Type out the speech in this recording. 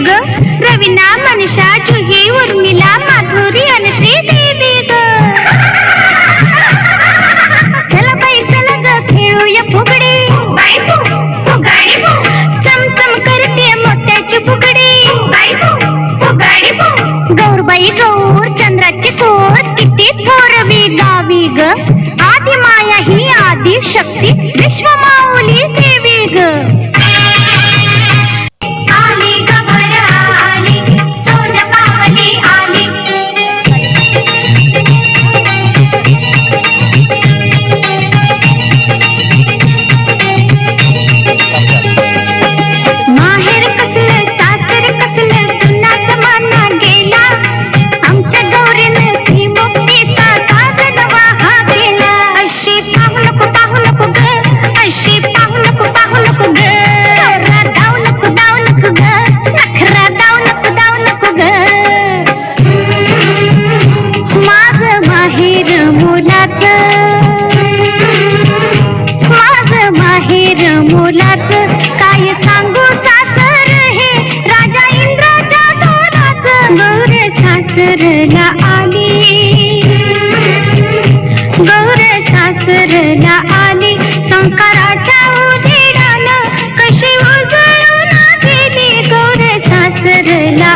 ग, रवीना मनषा जुही उर्मिला माधुरी आणि श्रीदेवी ग. चला बाई चला ग खेळूया फुगडी, चमचम करते मोत्याची फुगडी. गौरबाई गौर चंद्राची कोर किती थोरवी गावी ग, आदि माया ही आदि शक्ती विश्व माऊली देवी ग. आली ग बरं आली, सोन पावली आली. माहेर कसलं सासर कसलं जुना जमाना गेला, आमच्या गौरीनं श्रीमुक्तीचा साधन वाहा केला. अशी पाहू नको ग, अशी पाहू नको ग, नखरा दाव नको ग, नखरा दाव नको ग. माझं माहेर मुलाचं, माझं माहेर मुलाचं, काय सांगू सासर हे राजा इंद्राच्या तोलाचं. गौर सासरला आली, गौर सासरला आली, संस्काराच्या उजेडानं कशी उजळून गेली. गौर सासरला